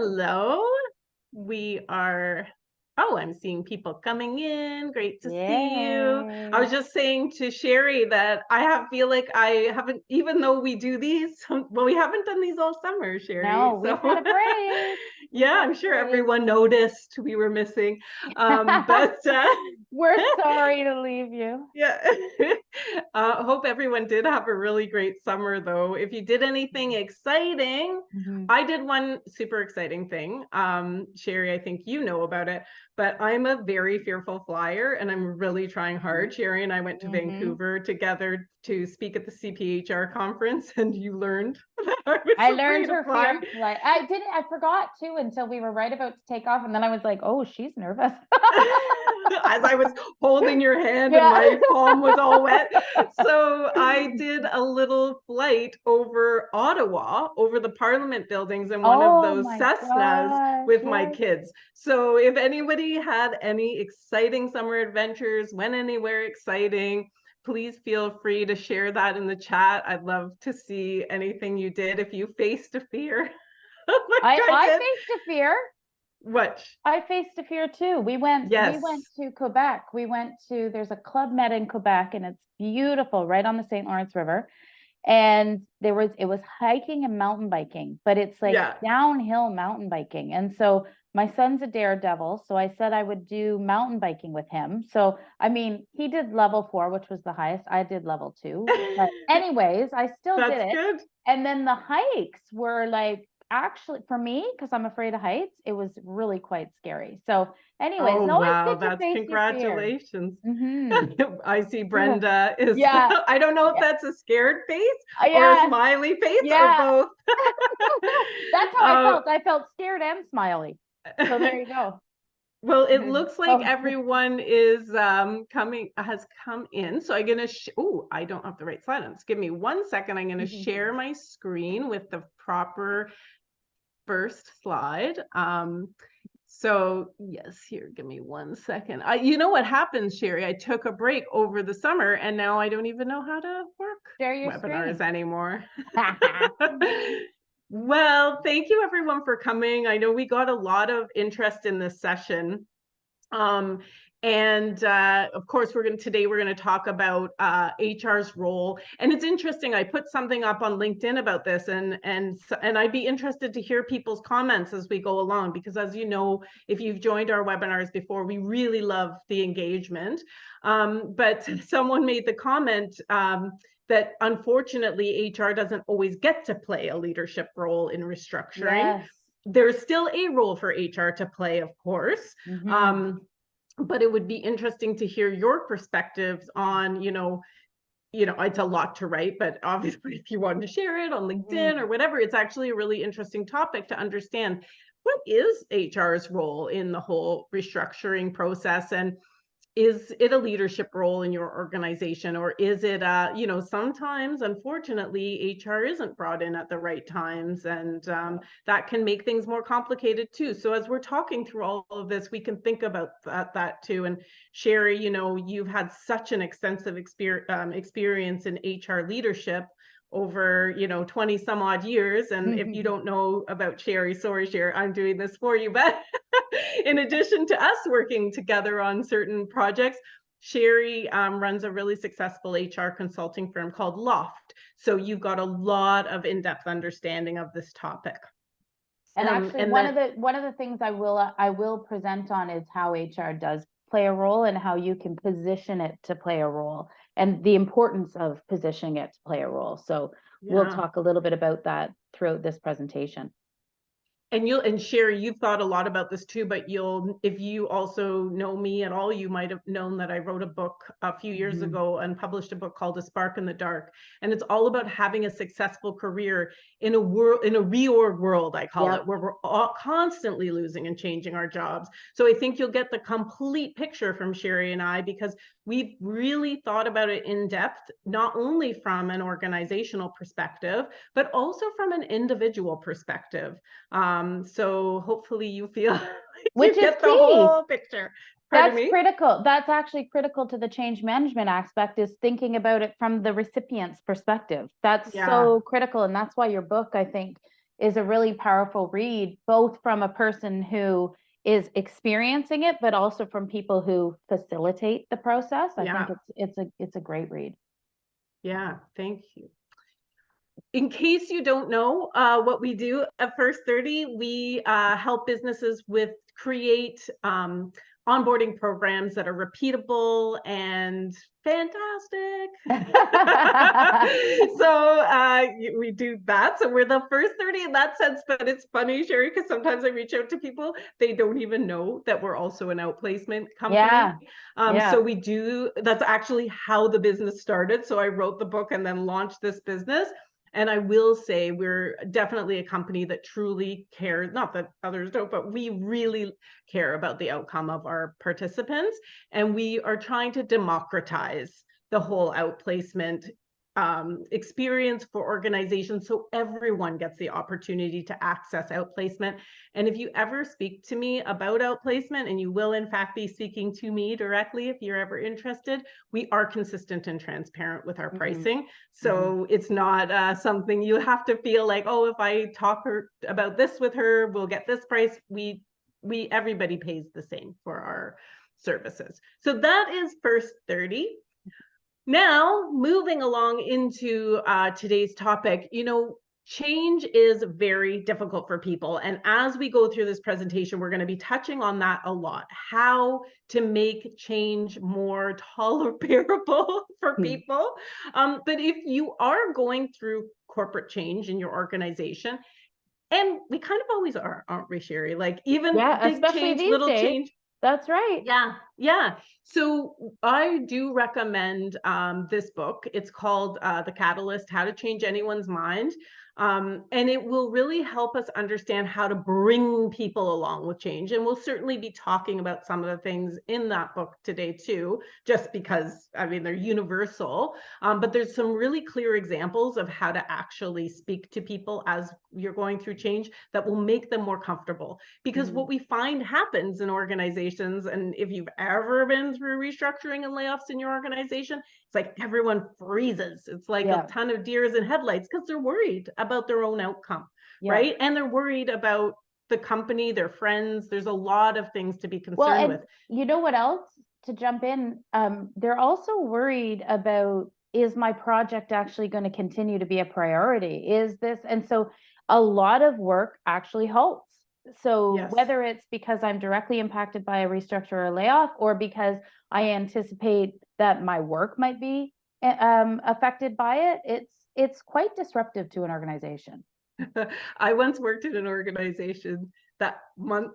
Hello. We are, I'm seeing people coming in. Great to see you. I was Yay. just saying to Sherry that feel like I haven't, even though we do these, well, we haven't done these all summer, Sherry. No, we've had So a break. We've yeah, had I'm a sure break. everyone noticed we were missing. But We're sorry to leave you. yeah. Hope everyone did have a really great summer, though. If you did anything exciting, Mhm. I did one super exciting thing. Sherry, I think you know about it, but I'm a very fearful flyer and I'm really trying hard. Sherry and I went to Mhm. Vancouver together to speak at the CPHR conference, and you learned that I I was learned afraid of her fear flying. of flight. I forgot too until we were right about to take off. And then I was like, oh, she's nervous. As I was holding your hand and Yeah. my palm was all wet. So I did a little flight over Ottawa, over the Parliament buildings in one of Oh those my Cessnas gosh. with my Yes. kids. So if anybody had any exciting summer adventures, went anywhere exciting, please feel free to share that in the chat. I'd love to see anything you did if you faced a fear like I I did. faced a fear. What? I faced a fear too. We went Yes. to Quebec. There's a Club Med in Quebec and it's beautiful right on the St. Lawrence River. And it was hiking and mountain biking, but it's like Yeah. downhill mountain biking. And so my son's a daredevil, so I said I would do mountain biking with him. So I mean, he did level 4, which was the highest. I did level 2. But anyways, I still did That's it. good. And then the hikes were like actually for me, because I'm afraid of heights, it was really quite scary. So anyways, Oh, it's always wow. good to That's face your fears. congratulations. Hmm. I see Brenda is, Yeah. I don't know if Yeah. that's a scared face or a Yeah. smiley face or Yeah. both. That's how I uh, felt. I felt scared and smiley. So there you go. well, it Mhm. looks like Oh, everyone is has come in. So I'm going to, oh, I don't have the right slide on. Just give me 1 second. I'm going to share my screen with the proper first slide. So yes, here, give me 1 second. You know what happens, Sherry? I took a break over the summer and now I don't even know how to work share your webinars screen. anymore. Well, thank you everyone for coming. I know we got a lot of interest in this session. Um, and of course, today we're going to talk about HR's role. And it's interesting. I put something up on LinkedIn about this, and I'd be interested to hear people's comments as we go along, because as you know, if you've joined our webinars before, we really love the engagement. But someone made the comment that unfortunately HR doesn't always get to play a leadership role in restructuring. Yes. There's still a role for HR to play, of course. Hmm. But it would be interesting to hear your perspectives on, it's a lot to write, but obviously if you wanted to share it on LinkedIn or whatever, it's actually a really interesting topic to understand what is HR's role in the whole restructuring process, and is it a leadership role in your organization, or is it sometimes unfortunately HR isn't brought in at the right times, and that can make things more complicated too. So as we're talking through all of this, we can think about that too. And Sherry, you've had such an extensive experience in HR leadership over 20 some odd years. And if you don't know about Sherry, sorry Sherry, I'm doing this for you, but in addition to us working together on certain projects, Sherry runs a really successful HR consulting firm called Loft. So you've got a lot of in-depth understanding of this topic. And actually, And then, one of the things I will present on is how HR does play a role and how you can position it to play a role and the importance of positioning it to play a role. So we'll yeah. talk a little bit about that throughout this presentation. And Sherry, you've thought a lot about this too, but if you also know me at all, you might have known that I wrote a book a few years ago and published a book called A Spark in the Dark. And it's all about having a successful career in a reorg world, I call it, where we're all constantly losing and changing our jobs. So I think you'll get the complete picture from Sherry and I, because we've really thought about it in depth, not only from an organizational perspective, but also from an individual perspective. So hopefully you feel like Which you is get the key. whole picture. Pardon That's me? critical. That's actually critical to the change management aspect, is thinking about it from the recipient's perspective. That's Yeah. so critical. And that's why your book, I think, is a really powerful read, both from a person who is experiencing it, but also from people who facilitate the process. I think it's a great read. Yeah, thank you. In case you don't know what we do at First 30, we help businesses create onboarding programs that are repeatable and fantastic. So we do that. So we're the First 30 in that sense, but it's funny, Sherry, because sometimes I reach out to people, they don't even know that we're also an outplacement company. So we do, that's actually how the business started. So I wrote the book and then launched this business. And I will say we're definitely a company that truly cares, not that others don't, but we really care about the outcome of our participants. And we are trying to democratize the whole outplacement experience for organizations so everyone gets the opportunity to access outplacement. And if you ever speak to me about outplacement, and you will in fact be speaking to me directly if you're ever interested, we are consistent and transparent with our pricing. So it's not something you have to feel like, oh, if I talk about this with her, we'll get this price. Everybody pays the same for our services. So that is First 30. Now, moving along into today's topic, change is very difficult for people. And as we go through this presentation, we're going to be touching on that a lot, how to make change more tolerable for people. But if you are going through corporate change in your organization, and we kind of always are, aren't we, Sherry? Like even big change, little change. That's right. Yeah. So I do recommend this book. It's called The Catalyst, How to Change Anyone's Mind. And it will really help us understand how to bring people along with change. And we'll certainly be talking about some of the things in that book today too, just because, I mean, they're universal. But there's some really clear examples of how to actually speak to people as you're going through change that will make them more comfortable. Because what we find happens in organizations, and if you've ever been through restructuring and layoffs in your organization, it's like everyone freezes. It's like a ton of deers in headlights because they're worried about their own outcome, right? And they're worried about the company, their friends. There's a lot of things to be concerned with. You know what else? To jump in, they're also worried about, is my project actually going to continue to be a priority? Is this? And so a lot of work actually halts. So whether it's because I'm directly impacted by a restructure or layoff, or because I anticipate that my work might be affected by it, it's quite disruptive to an organization. I once worked in an organization that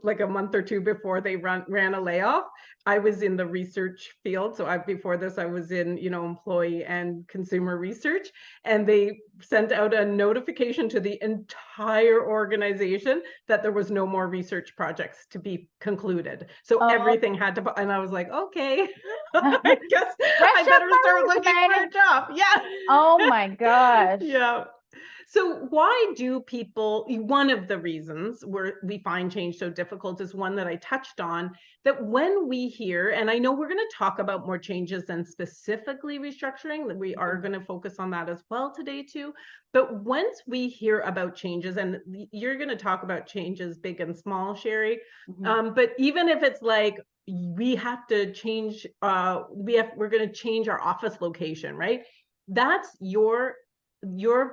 like a month or two before they ran a layoff. I was in the research field. So before this, I was in, employee and consumer research, and they sent out a notification to the entire organization that there was no more research projects to be concluded. So everything had to, and I was like, okay, I guess I better start looking for a job. Yeah. Oh my gosh. Yeah. So why do people, one of the reasons where we find change so difficult is one that I touched on, that when we hear, and I know we're going to talk about more changes than specifically restructuring, that we are going to focus on that as well today too. But once we hear about changes, and you're going to talk about changes big and small, Sherry, but even if it's like, we have to change, we're going to change our office location, right? That's your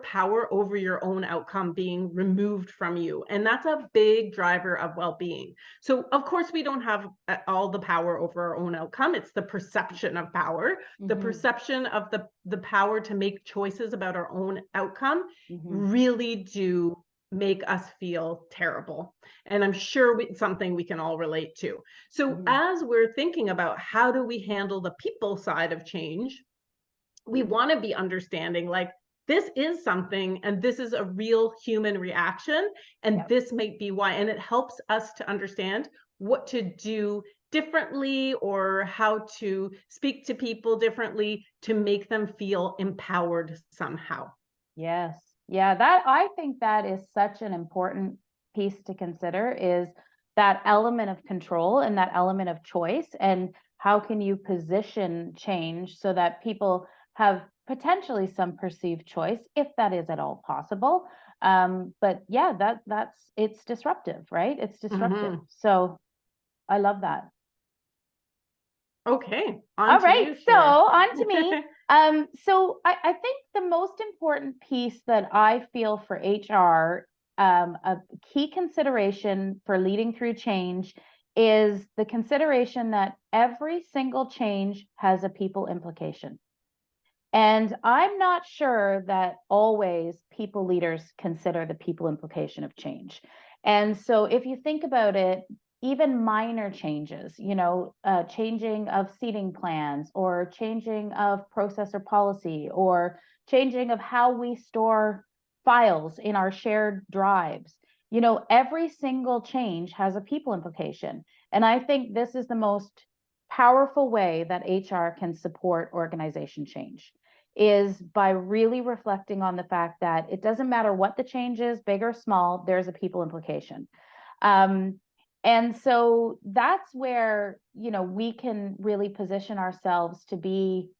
power over your own outcome being removed from you. And that's a big driver of well-being. So of course we don't have all the power over our own outcome. It's the perception of power, the perception of the power to make choices about our own outcome really do make us feel terrible. And I'm sure it's something we can all relate to. So as we're thinking about how do we handle the people side of change, we want to be understanding, like, this is something, and this is a real human reaction, and this might be why. And it helps us to understand what to do differently or how to speak to people differently to make them feel empowered somehow. Yes. Yeah, I think that is such an important piece to consider, is that element of control and that element of choice, and how can you position change so that people have potentially some perceived choice, if that is at all possible. But yeah, it's disruptive, right? It's disruptive. Mhm. So I love that. Okay, on All to right, you, so Sherry. on to me. So I think the most important piece that I feel for HR, a key consideration for leading through change is the consideration that every single change has a people implication. And I'm not sure that always people leaders consider the people implication of change. And so if you think about it, even minor changes, changing of seating plans or changing of process or policy or changing of how we store files in our shared drives, every single change has a people implication. And I think this is the most powerful way that HR can support organization change is by really reflecting on the fact that it doesn't matter what the change is, big or small, there's a people implication. And so that's where, we can really position ourselves to be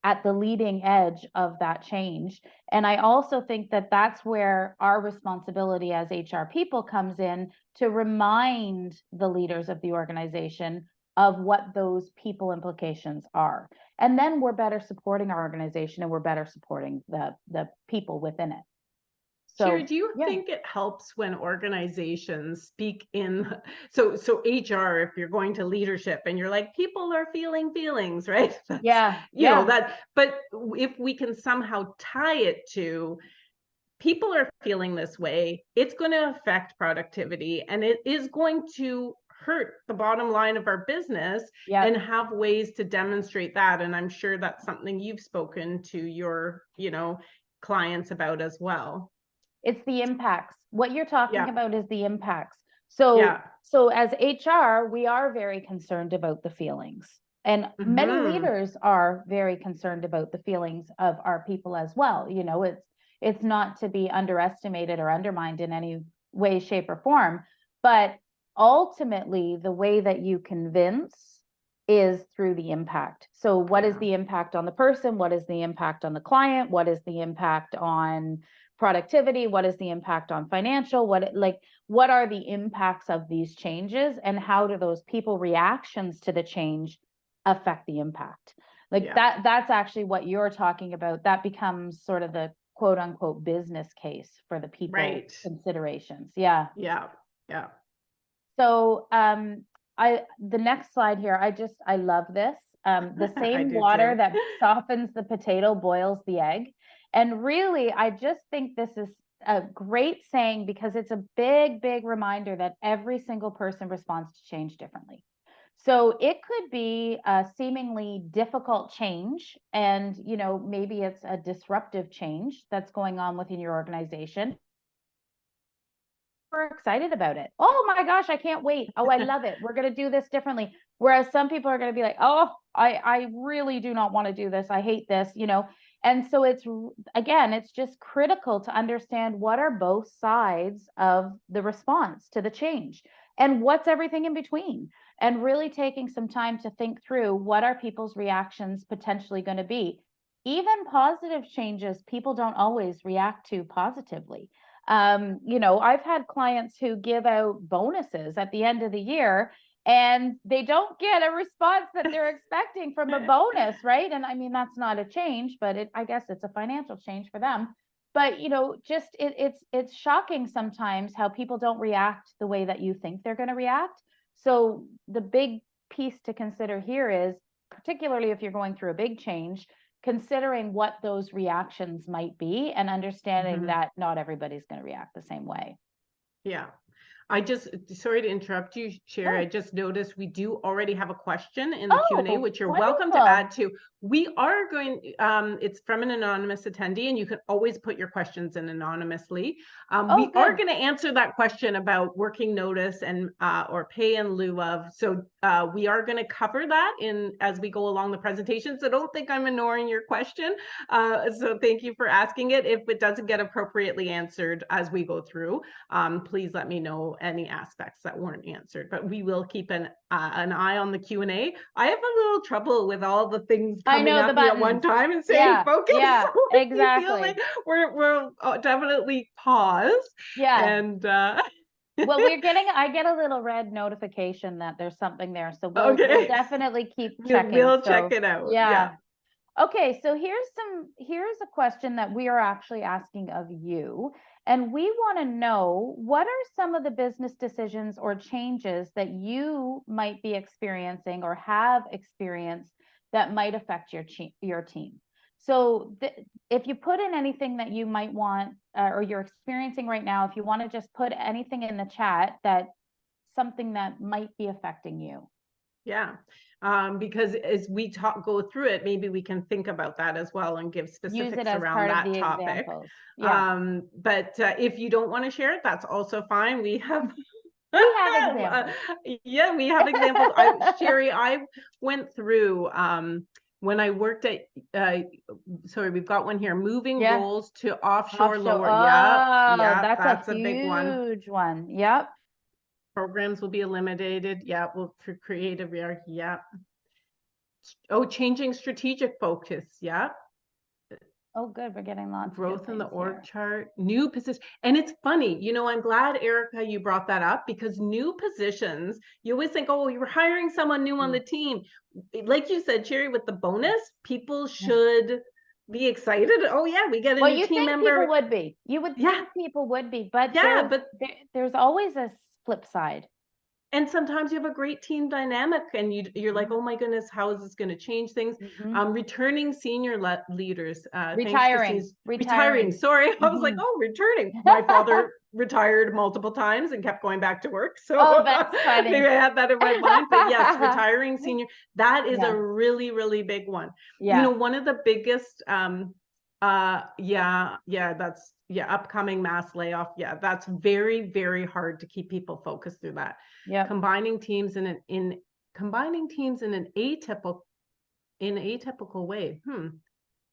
at the leading edge of that change. And I also think that that's where our responsibility as HR people comes in to remind the leaders of the organization of what those people implications are. And then we're better supporting our organization and we're better supporting the people within it. Sherry, So do you yeah. think it helps when organizations speak in, so HR, if you're going to leadership and you're like, people are feeling feelings, right? That's, Yeah. Yeah. that, but if we can somehow tie it to people are feeling this way, it's going to affect productivity and it is going to hurt the bottom line of our business, Yeah. and have ways to demonstrate that. And I'm sure that's something you've spoken to your, clients about as well. It's the impacts. What you're talking Yeah. about is the impacts. So, Yeah. so as HR, we are very concerned about the feelings. And many Mm-hmm. leaders are very concerned about the feelings of our people as well. It's not to be underestimated or undermined in any way, shape, or form. But ultimately, the way that you convince is through the impact. So, what is the impact on the person? What is the impact on the client? What is the impact on productivity? What is the impact on financial? What are the impacts of these changes, and how do those people reactions to the change affect the impact? That's actually what you're talking about. That becomes sort of the quote unquote business case for the people Right. considerations. Yeah. Yeah. Yeah. So the next slide here, I love this. The I same do water too. that softens the potato boils the egg. And really, I just think this is a great saying because it's a big, big reminder that every single person responds to change differently. So it could be a seemingly difficult change, and maybe it's a disruptive change that's going on within your organization. We're excited about it. Oh my gosh, I can't wait. Oh, I love it. We're going to do this differently. Whereas some people are going to be like, oh, I really do not want to do this. I hate this, And so it's just critical to understand what are both sides of the response to the change and what's everything in between, and really taking some time to think through what are people's reactions potentially going to be. Even positive changes, people don't always react to positively. I've had clients who give out bonuses at the end of the year and they don't get a response that they're expecting from a bonus, right? And I mean, that's not a change, but I guess it's a financial change for them. But just it's shocking sometimes how people don't react the way that you think they're going to react. So the big piece to consider here is, particularly if you're going through a big change, considering what those reactions might be and understanding that not everybody's going to react the same way. Yeah. Sorry to interrupt you, Sherry. I just noticed we do already have a question in the Q&A, which you're welcome to add to. We are going, it's from an anonymous attendee, and you can always put your questions in anonymously. We are going to answer that question about working notice and or pay in lieu of. So we are going to cover that as we go along the presentation. So don't think I'm ignoring your question. So thank you for asking it. If it doesn't get appropriately answered as we go through, please let me know any aspects that weren't answered, but we will keep an eye on the Q&A. I have a little trouble with all the things I coming know the up at one buttons. time and saying Yeah, focus. yeah, So if you feel exactly. like we're definitely pause. Yeah. And Well, I get a little red notification that there's something there. So we'll okay. definitely keep We'll checking. check So it out. yeah. Okay, so here's a question that we are actually asking of you. And we want to know, what are some of the business decisions or changes that you might be experiencing or have experienced that might affect your team? So if you put in anything that you might want or you're experiencing right now, if you want to just put anything in the chat, that something that might be affecting you. Yeah. Because as we go through it, maybe we can think about that as well and give Use specifics it as around part of that the topic. examples. Yeah. But if you don't want to share it, that's also fine. We have We have examples. yeah, we have examples. Sherry, I went through when I worked at sorry, we've got one here, moving Yeah. roles to offshore lower. Oh, Yeah, that's a big one. huge one. Yep. Programs will be eliminated. Yeah, we'll create a yeah. Oh, changing strategic focus. Yeah. Oh, good. We're getting lots of Growth in the things org here. chart, new position. And it's funny, I'm glad, Erica, you brought that up, because new positions, you always think, oh, you were hiring someone new on the team. Like you said, Sherry, with the bonus, people should be excited. Oh yeah, we get a Well, new you team think member. people would be. You would think people would be, but yeah, but there's always a flip side. and sometimes you have a great team dynamic and you're like, oh my goodness, how is this going to change things? Returning senior leaders, retiring. Sorry, I was like, oh, returning. My father retired multiple times and kept going back to work. So oh, that's funny. maybe I had that in my mind. But yes, retiring senior, that is a really, really big one. Yeah. One of the biggest that's upcoming mass layoff. Yeah, that's very, very hard to keep people focused through that. Yeah. Combining teams in an atypical way.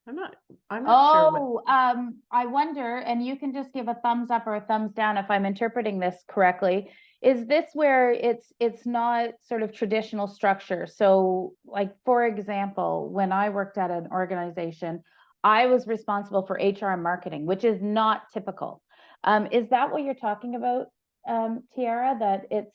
I'm not sure. I wonder, and you can just give a thumbs up or a thumbs down if I'm interpreting this correctly. Is this where it's not sort of traditional structure? So, like, for example, when I worked at an organization, I was responsible for HR and marketing, which is not typical. Is that what you're talking about, Tiara? That it's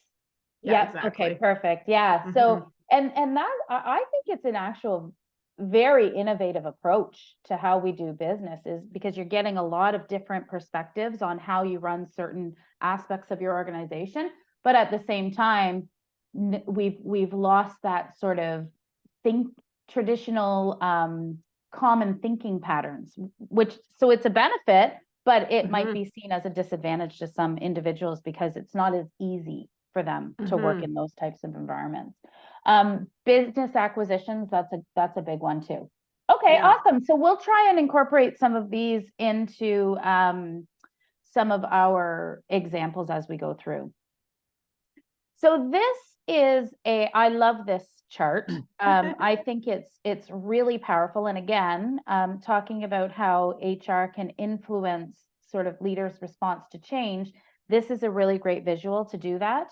exactly. Okay, perfect. Yeah. So and that I think it's an actual very innovative approach to how we do business, is because you're getting a lot of different perspectives on how you run certain aspects of your organization, but at the same time, we've lost that sort of traditional common thinking patterns, so it's a benefit, but it might be seen as a disadvantage to some individuals because it's not as easy for them to work in those types of environments. Business acquisitions, that's a big one too. Okay, awesome. So we'll try and incorporate some of these into some of our examples as we go through. So this is I love this chart. I think it's really powerful. And again, talking about how HR can influence sort of leaders' response to change, this is a really great visual to do that.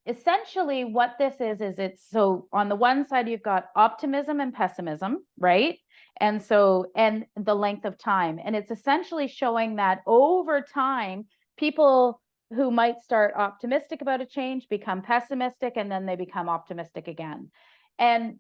Essentially what this is it's, so on the one side, you've got optimism and pessimism, right? And the length of time. And it's essentially showing that over time, people who might start optimistic about a change become pessimistic, and then they become optimistic again. And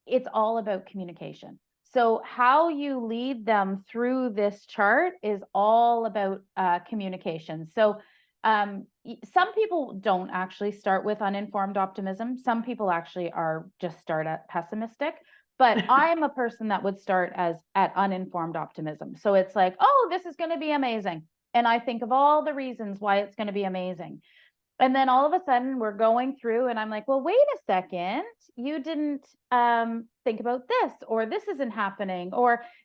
it's all about communication. So how you lead them through this chart is all about communication. So some people don't actually start with uninformed optimism. Some people actually just start at pessimistic. But I'm a person that would start at uninformed optimism. So it's like, oh, this is going to be amazing. And I think of all the reasons why it's going to be amazing. And then all of a sudden we're going through and I'm like, well, wait a second, you didn't think about this, or this isn't happening,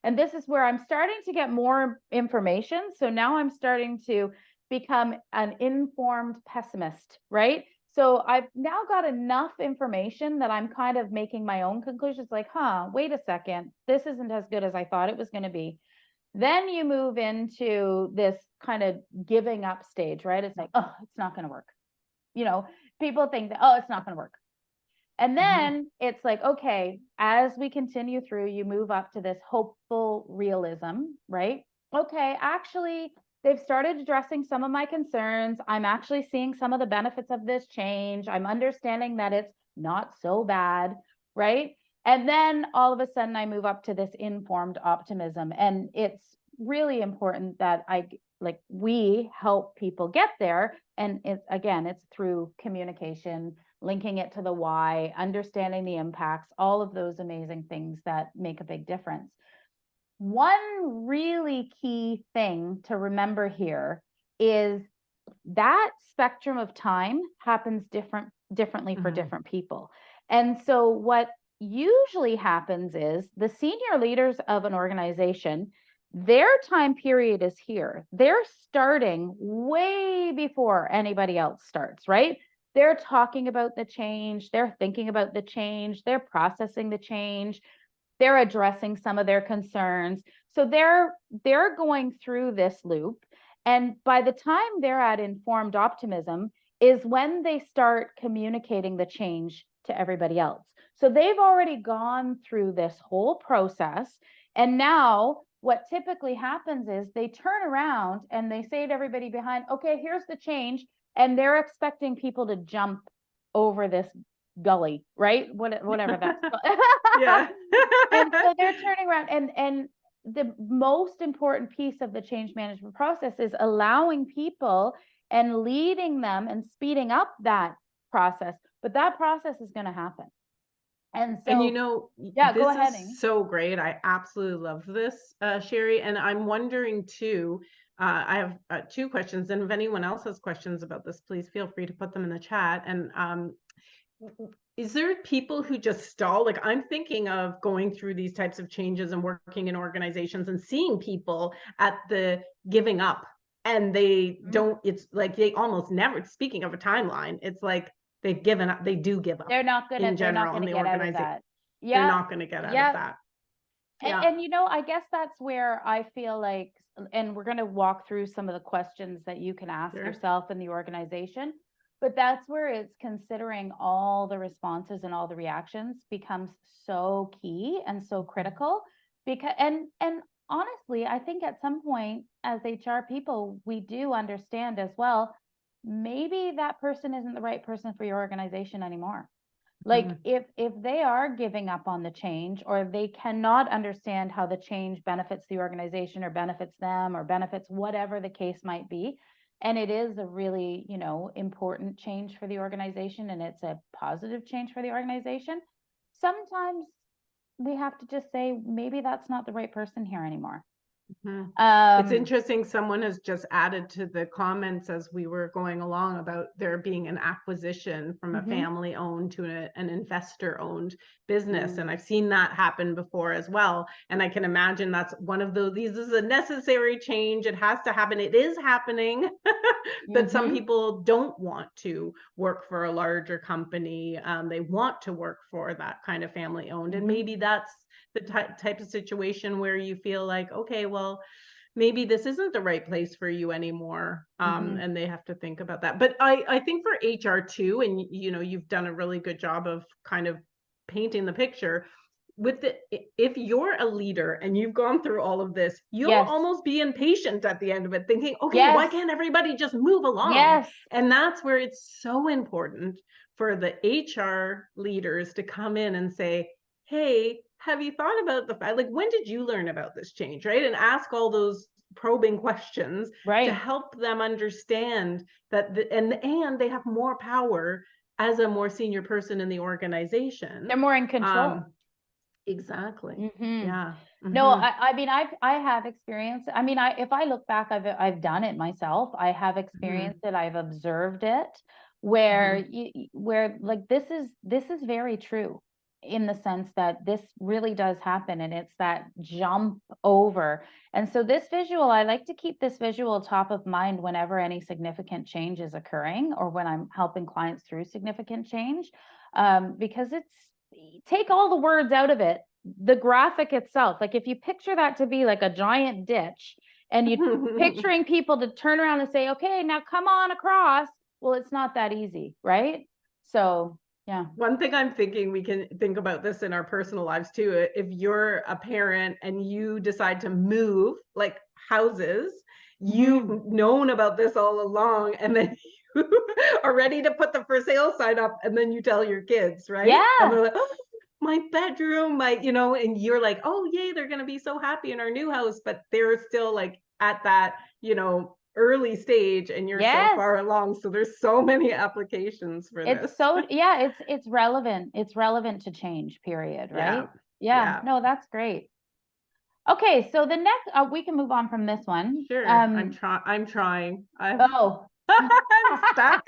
and this is where I'm starting to get more information. So now I'm starting to become an informed pessimist, right? So I've now got enough information that I'm kind of making my own conclusions, like, wait a second, this isn't as good as I thought it was going to be. Then you move into this kind of giving up stage, right? It's like, oh, it's not going to work. You know, people think that, oh, it's not going to work. And then it's like, okay, as we continue through, you move up to this hopeful realism, right? Okay, actually, they've started addressing some of my concerns. I'm actually seeing some of the benefits of this change. I'm understanding that it's not so bad, right? And then all of a sudden, I move up to this informed optimism. And it's really important that we help people get there. And it's through communication, linking it to the why, understanding the impacts, all of those amazing things that make a big difference. One really key thing to remember here is that spectrum of time happens differently for different people. And so what usually happens is the senior leaders of an organization, their time period is here. They're starting way before anybody else starts, right? They're talking about the change, they're thinking about the change, they're processing the change, they're addressing some of their concerns. So they're going through this loop. And by the time they're at informed optimism is when they start communicating the change to everybody else. So they've already gone through this whole process. And now what typically happens is they turn around and they say to everybody behind, okay, here's the change. And they're expecting people to jump over this gully, right? Whatever that's called. Yeah. And so they're turning around, and the most important piece of the change management process is allowing people and leading them and speeding up that process. But that process is going to happen. And And so, yeah, go this ahead, Amy. is so great. I absolutely love this, Sherry. And I'm wondering too, I have two questions. And if anyone else has questions about this, please feel free to put them in the chat. And is there people who just stall? Like, I'm thinking of going through these types of changes and working in organizations and seeing people at the giving up, and they don't, it's like they almost never, speaking of a timeline, it's like they've given up, they do give up They're not in gonna general in the get out of organization. that. They're Yeah, not going to get out of yeah. that. And I guess that's where I feel like, and we're going to walk through some of the questions that you can ask Sure. yourself in the organization, but that's where it's considering all the responses and all the reactions becomes so key and so critical. Because and honestly, I think at some point as HR people, we do understand as well, maybe that person isn't the right person for your organization anymore. Like if they are giving up on the change, or they cannot understand how the change benefits the organization or benefits them or benefits whatever the case might be, and it is a really, important change for the organization and it's a positive change for the organization, sometimes we have to just say maybe that's not the right person here anymore. It's interesting. Someone has just added to the comments as we were going along about there being an acquisition from a family owned to an investor owned business. And I've seen that happen before as well. And I can imagine that's one of those, these is a necessary change. It has to happen. It is happening. But some people don't want to work for a larger company. They want to work for that kind of family owned. And maybe that's the type of situation where you feel like, okay, well, maybe this isn't the right place for you anymore. And they have to think about that. But I think for HR too, and you've done a really good job of kind of painting the picture with if you're a leader and you've gone through all of this, you'll almost be impatient at the end of it, thinking, okay, why can't everybody just move along? And that's where it's so important for the HR leaders to come in and say, hey, have you thought about the fact, like, when did you learn about this change, right? And ask all those probing questions to help them understand that, and they have more power as a more senior person in the organization. They're more in control. Exactly. Yeah. No, I mean, I have experience. I mean, if I look back, I've done it myself. I have experienced it. I've observed it where where like this is very true in the sense that this really does happen, and it's that jump over. And so this visual, I like to keep this visual top of mind whenever any significant change is occurring or when I'm helping clients through significant change, because take all the words out of it the graphic itself, like if you picture that to be like a giant ditch and you picturing people to turn around and say, okay, now come on across. Well, it's not that easy, right? So yeah. One thing I'm thinking, we can think about this in our personal lives too. If you're a parent and you decide to move like houses, you've known about this all along, and then you are ready to put the for sale sign up, and then you tell your kids, right? Yeah. And they're like, oh, my bedroom, my, you know, and you're like, oh yay, they're gonna be so happy in our new house, but they're still like at that, you know, early stage, and you're so far along. So there's so many applications for this. It's so, yeah, it's relevant. It's relevant to change, period, right? Yeah. No, that's great. Okay, so the next, we can move on from this one. Sure, I'm trying. Oh. I'm stuck.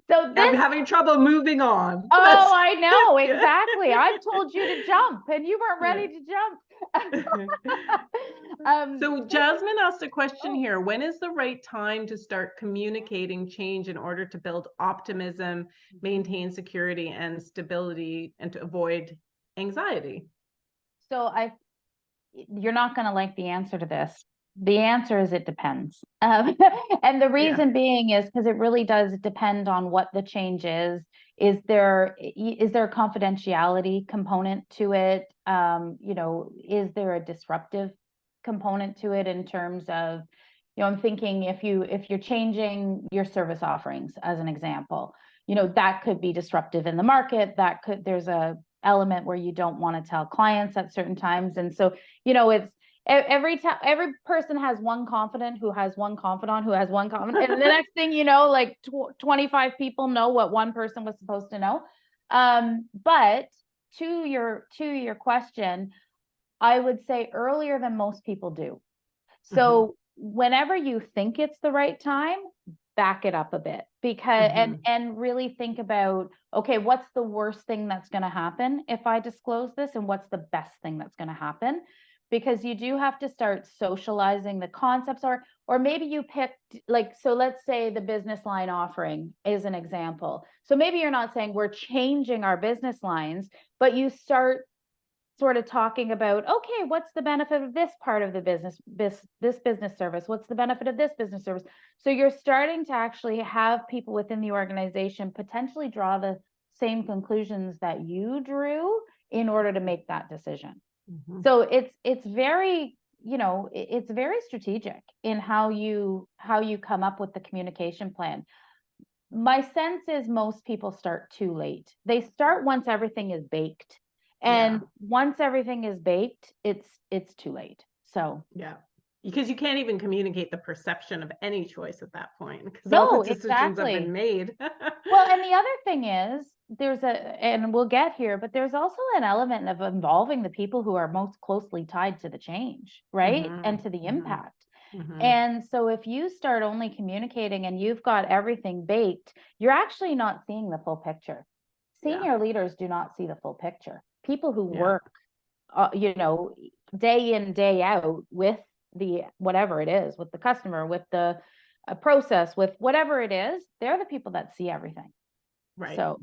So I'm having trouble moving on. Oh, I know, exactly. I've told you to jump and you weren't ready to jump. So Jasmine asked a question here. When is the right time to start communicating change in order to build optimism, maintain security and stability, and to avoid anxiety? So you're not going to like the answer to this. The answer is it depends. And the reason being is because it really does depend on what the change is. Is there a confidentiality component to it? You know, is there a disruptive component to it in terms of, you know, I'm thinking if you're changing your service offerings as an example, you know, that could be disruptive in the market. There's a element where you don't want to tell clients at certain times. And so, you know, it's every person has one confidant who has one confidant who has one confidant. And the next thing you know, like 25 people know what one person was supposed to know. But to your question, I would say earlier than most people do. So whenever you think it's the right time, back it up a bit, because and really think about, okay, what's the worst thing that's going to happen if I disclose this, and what's the best thing that's going to happen? Because you do have to start socializing the concepts, or maybe you picked, like, so let's say the business line offering is an example. So maybe you're not saying we're changing our business lines, but you start sort of talking about, okay, what's the benefit of this part of the business, this business service? What's the benefit of this business service? So you're starting to actually have people within the organization potentially draw the same conclusions that you drew in order to make that decision. So it's very, you know, it's very strategic in how you come up with the communication plan. My sense is most people start too late. They start once everything is baked. And once everything is baked, it's too late. So because you can't even communicate the perception of any choice at that point, because no, all the decisions have been made. Well, and the other thing is and we'll get here, but there's also an element of involving the people who are most closely tied to the change, right? And to the impact. And so if you start only communicating and you've got everything baked, you're actually not seeing the full picture. Senior leaders do not see the full picture. People who work, you know, day in, day out with the, whatever it is, with the customer, with the process, with whatever it is, they're the people that see everything. Right. So,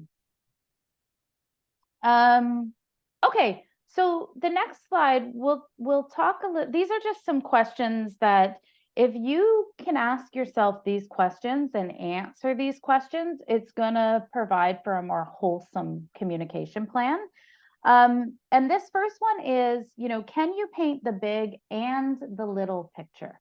okay. So the next slide, we'll talk a little, these are just some questions that if you can ask yourself these questions and answer these questions, it's going to provide for a more wholesome communication plan. And this first one is, you know, can you paint the big and the little picture?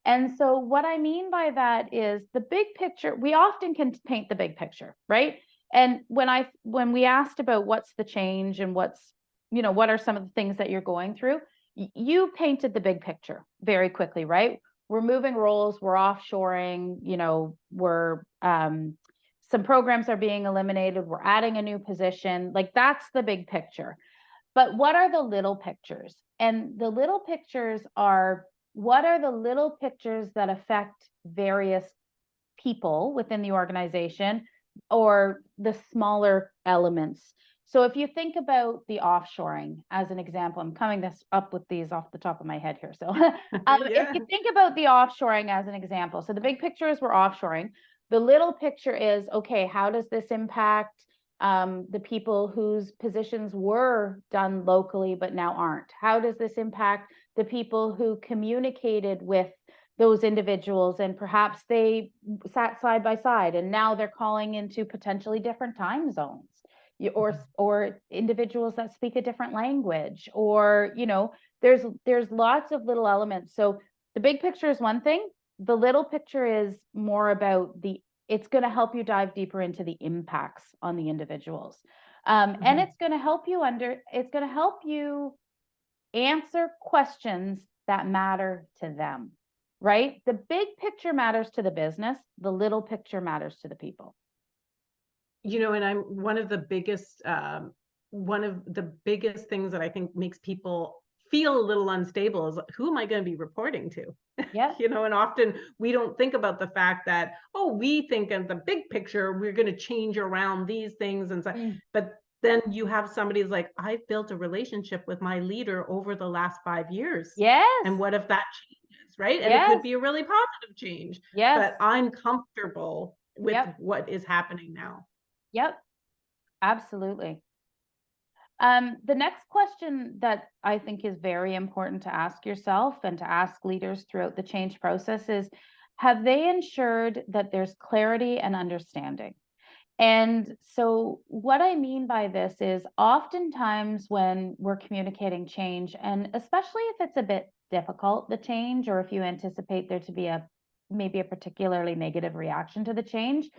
And so what I mean by that is the big picture, we often can paint the big picture, right? And when we asked about what's the change and what's, you know, what are some of the things that you're going through, you painted the big picture very quickly, right? We're moving roles, we're offshoring, you know, we're, some programs are being eliminated, we're adding a new position, like that's the big picture. But what are the little pictures? And the little pictures are, what are the little pictures that affect various people within the organization, or the smaller elements? So if you think about the offshoring as an example, I'm coming up with these off the top of my head here. So if you think about the offshoring as an example, so the big picture is we're offshoring. The little picture is, okay, how does this impact the people whose positions were done locally but now aren't? How does this impact the people who communicated with those individuals and perhaps they sat side by side and now they're calling into potentially different time zones? Or individuals that speak a different language, or there's lots of little elements. So the big picture is one thing. The little picture is more about it's going to help you dive deeper into the impacts on the individuals. And it's going to help you answer questions that matter to them, right? The big picture matters to the business. The little picture matters to the people. And I'm one of the biggest things that I think makes people feel a little unstable is, who am I going to be reporting to? Yeah. And often we don't think about the fact that, we think of the big picture, we're going to change around these things and so, but then you have somebody who's like, I've built a relationship with my leader over the last 5 years. Yes. And what if that changes, right? And yes. It could be a really positive change. Yes. But I'm comfortable with what is happening now. Yep, absolutely. The next question that I think is very important to ask yourself and to ask leaders throughout the change process is, have they ensured that there's clarity and understanding? And so what I mean by this is, oftentimes when we're communicating change, and especially if it's a bit difficult, the change, or if you anticipate there to be maybe a particularly negative reaction to the change,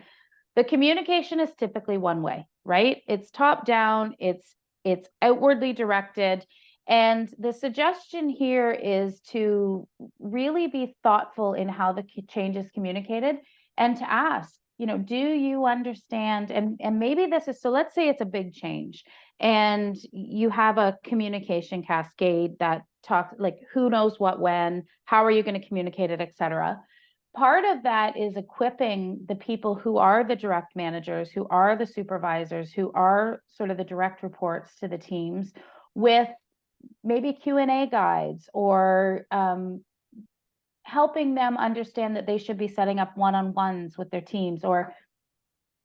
the communication is typically one way, right? It's top down, it's outwardly directed. And the suggestion here is to really be thoughtful in how the change is communicated, and to ask, do you understand? And maybe this is, so let's say it's a big change and you have a communication cascade that talks like, who knows what, when, how are you going to communicate it, etc. Part of that is equipping the people who are the direct managers, who are the supervisors, who are sort of the direct reports to the teams, with maybe Q&A guides, or helping them understand that they should be setting up one-on-ones with their teams, or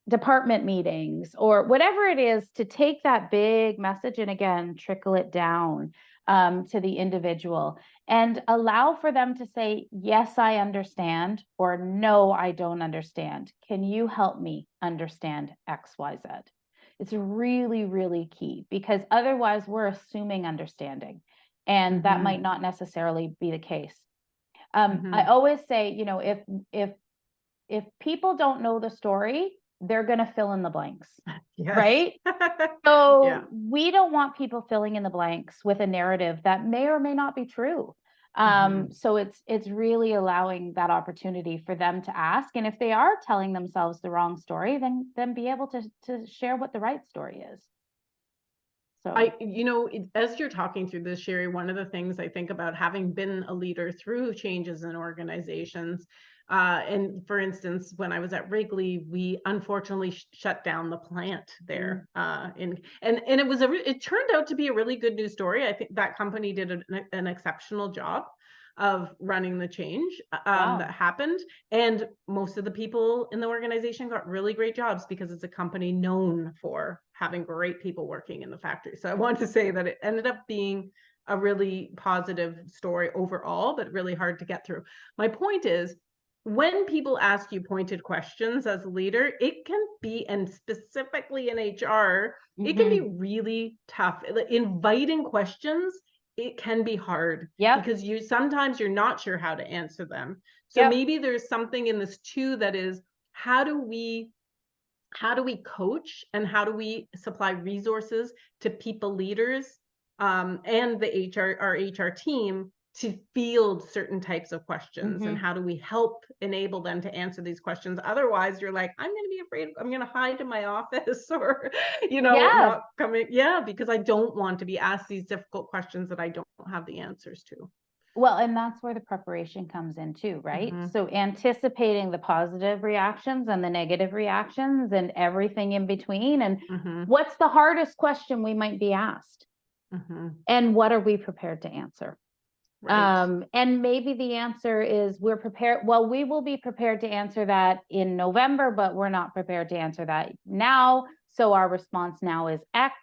department meetings, or whatever it is, to take that big message and again, trickle it down to the individual, and allow for them to say, yes, I understand, or no, I don't understand. Can you help me understand X, Y, Z? It's really, really key, because otherwise we're assuming understanding, and that might not necessarily be the case. I always say, if people don't know the story, they're going to fill in the blanks, right? So we don't want people filling in the blanks with a narrative that may or may not be true. So it's really allowing that opportunity for them to ask, and if they are telling themselves the wrong story, then be able to share what the right story is. So as you're talking through this, Sherry, one of the things I think about, having been a leader through changes in organizations, and for instance, when I was at Wrigley, we unfortunately shut down the plant there. And it turned out to be a really good news story. I think that company did an exceptional job of running the change that happened. And most of the people in the organization got really great jobs, because it's a company known for having great people working in the factory. So I want to say that it ended up being a really positive story overall, but really hard to get through. My point is, when people ask you pointed questions as a leader, it can be, and specifically in HR, it can be really tough. Inviting questions, it can be hard, because sometimes you're not sure how to answer them. So maybe there's something in this too, that is, how do we coach, and how do we supply resources to people leaders and our HR team to field certain types of questions, and how do we help enable them to answer these questions? Otherwise, you're like, I'm going to be afraid, I'm going to hide in my office, or, not coming. Because I don't want to be asked these difficult questions that I don't have the answers to. Well, and that's where the preparation comes in too, right? So anticipating the positive reactions and the negative reactions and everything in between. And what's the hardest question we might be asked? And what are we prepared to answer? Right. And maybe the answer is, we're prepared. Well, we will be prepared to answer that in November, but we're not prepared to answer that now. so our response now is X.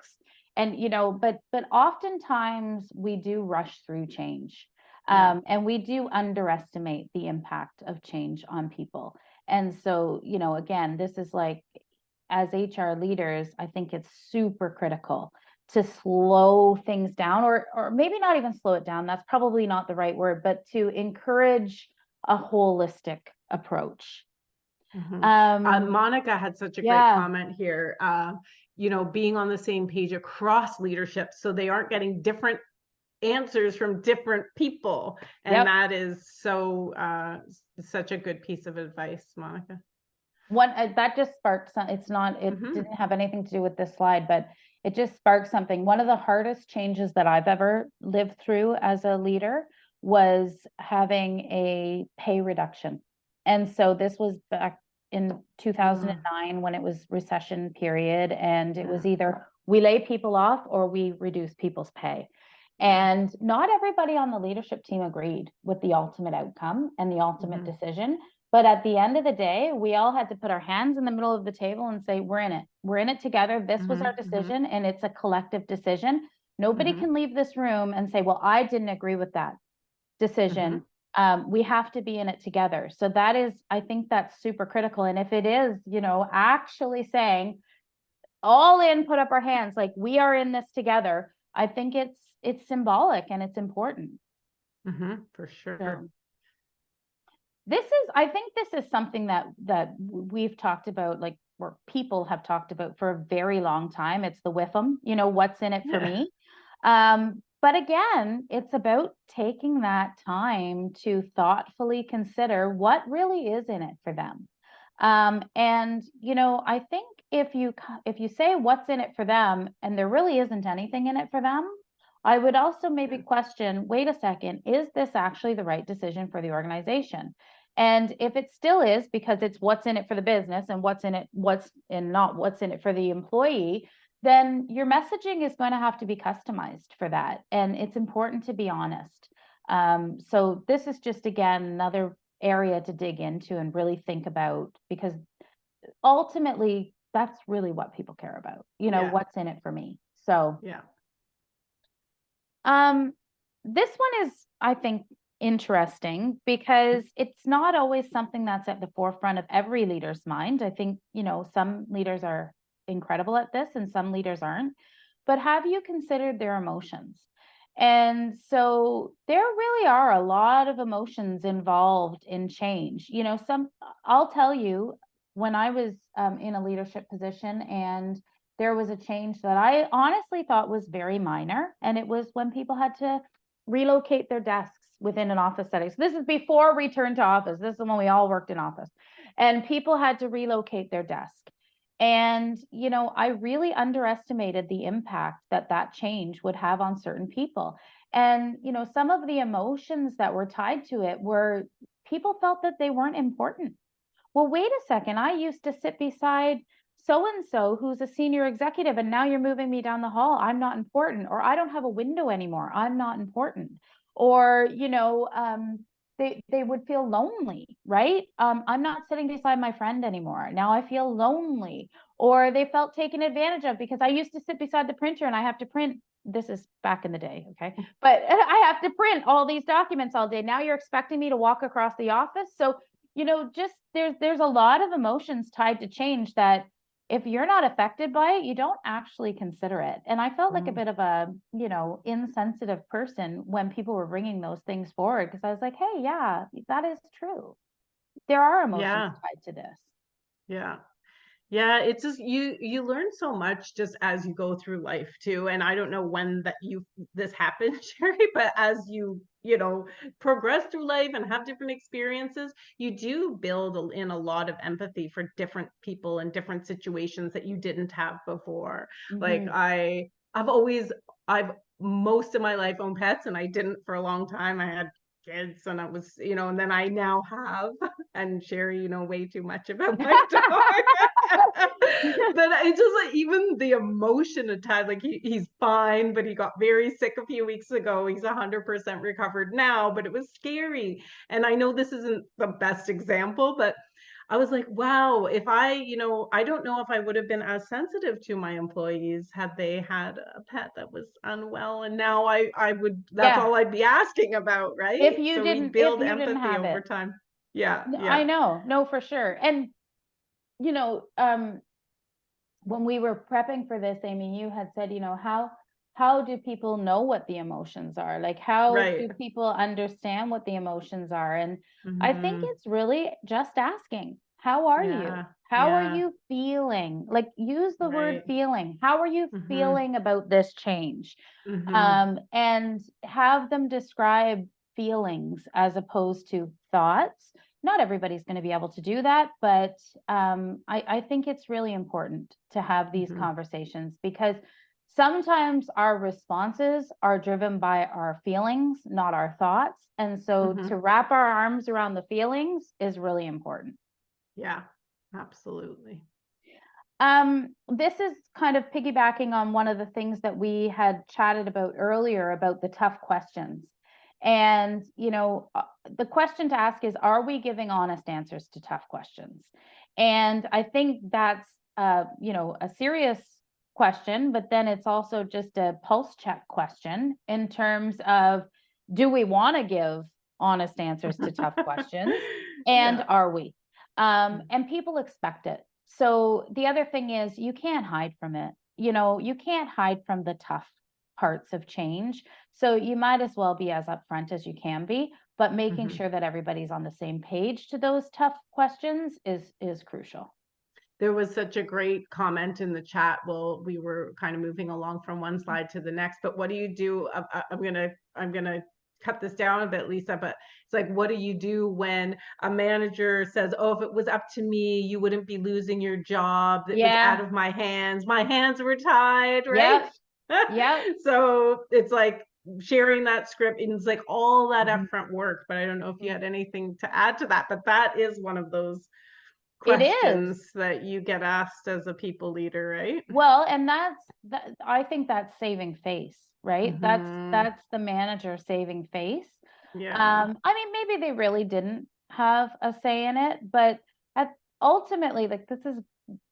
And, but oftentimes we do rush through change. And we do underestimate the impact of change on people. And so, again, this is like, as HR leaders, I think it's super critical to slow things down, or maybe not even slow it down. That's probably not the right word, but to encourage a holistic approach. Monica had such a great Yeah. comment here, being on the same page across leadership, so they aren't getting different answers from different people. And Yep. that is so such a good piece of advice, Monica. That just sparked some, it didn't have anything to do with this slide, but it just sparked something. One of the hardest changes that I've ever lived through as a leader was having a pay reduction. And so this was back in 2009 when it was recession period, and it was either we lay people off or we reduce people's pay. And not everybody on the leadership team agreed with the ultimate outcome and the ultimate decision. But at the end of the day, we all had to put our hands in the middle of the table and say, we're in it. We're in it together. This was our decision, and it's a collective decision. Nobody can leave this room and say, well, I didn't agree with that decision. We have to be in it together. So that is, I think that's super critical. And if it is, actually saying all in, put up our hands, like we are in this together, I think it's symbolic and it's important. For sure. I think this is something that we've talked about, like, or people have talked about for a very long time. It's the WIFM, what's in it for me. But again, it's about taking that time to thoughtfully consider what really is in it for them. And, I think if you say what's in it for them and there really isn't anything in it for them, I would also maybe question, wait a second, is this actually the right decision for the organization? And if it still is, because it's what's in it for the business and what's in it for the employee, then your messaging is going to have to be customized for that. And it's important to be honest. So this is just, again, another area to dig into and really think about, because ultimately that's really what people care about, what's in it for me. So this one is, I think, interesting because it's not always something that's at the forefront of every leader's mind. I think, some leaders are incredible at this and some leaders aren't. But have you considered their emotions? And so there really are a lot of emotions involved in change. I'll tell you, when I was in a leadership position and there was a change that I honestly thought was very minor, and it was when people had to relocate their desks within an office setting. So this is before return to office. This is when we all worked in office, and people had to relocate their desk. And, I really underestimated the impact that change would have on certain people. And, some of the emotions that were tied to it were people felt that they weren't important. Well, wait a second. I used to sit beside so-and-so who's a senior executive, and now you're moving me down the hall. I'm not important. Or I don't have a window anymore. I'm not important. Or, they would feel lonely, right? I'm not sitting beside my friend anymore. Now I feel lonely. Or they felt taken advantage of because I used to sit beside the printer and I have to print. This is back in the day, okay? But I have to print all these documents all day. Now you're expecting me to walk across the office. So, just there's a lot of emotions tied to change that if you're not affected by it, you don't actually consider it. And I felt like a bit of a, insensitive person when people were bringing those things forward, because I was like, hey, yeah, that is true. There are emotions tied to this. Yeah, it's just you learn so much just as you go through life too. And I don't know when this happened, Sherry, but as you progress through life and have different experiences, you do build in a lot of empathy for different people and different situations that you didn't have before. Like I've most of my life owned pets, and I didn't for a long time. I had kids, and I was, and then I now have, and Sherry, way too much about my dog. But it's just like, even the emotion attached, like he's fine, but he got very sick a few weeks ago. He's 100% recovered now, but it was scary. And I know this isn't the best example, but I was like, wow, if I, I don't know if I would have been as sensitive to my employees had they had a pet that was unwell. And now I would, that's Yeah. all I'd be asking about, right? So we If build you didn't empathy have over it. time. Yeah, No, I yeah, know. No, for sure. And, you know, when we were prepping for this, Amy, you had said, how do people know what the emotions are? Like, how right. do people understand what the emotions are? And I think Hmm. it's really just asking, how are you? Yeah, How are yeah, you feeling? Like, use the word right. feeling. How are you Hmm. feeling about this change? Hmm. And have them describe feelings as opposed to thoughts. Not everybody's going to be able to do that, but I think it's really important to have these Hmm. conversations, because sometimes our responses are driven by our feelings, not our thoughts. And so to Hmm. wrap our arms around the feelings is really important. Yeah, absolutely. This is kind of piggybacking on one of the things that we had chatted about earlier about the tough questions. And, the question to ask is, are we giving honest answers to tough questions? And I think that's, a serious question, but then it's also just a pulse check question in terms of, do we want to give honest answers to tough questions? And Yeah. are we? And people expect it. So the other thing is, you can't hide from it. You can't hide from the tough parts of change. So you might as well be as upfront as you can be, but making Hmm. sure that everybody's on the same page to those tough questions is crucial. There was such a great comment in the chat. Well, we were kind of moving along from one slide to the next, but what do you do? I'm gonna cut this down a bit, Lisa, but it's like, what do you do when a manager says, oh, if it was up to me, you wouldn't be losing your job. It was out Yeah. of my hands. My hands were tied, right? Yep. Yep. So it's like sharing that script, and it's like all that Mhm. upfront work. But I don't know if you had anything to add to that, but that is one of those It is. questions that you get asked as a people leader, right? Well, and I think that's saving face, right? That's Hmm. that's the manager saving face. Yeah. I mean, maybe they really didn't have a say in it, but at, ultimately, like, this is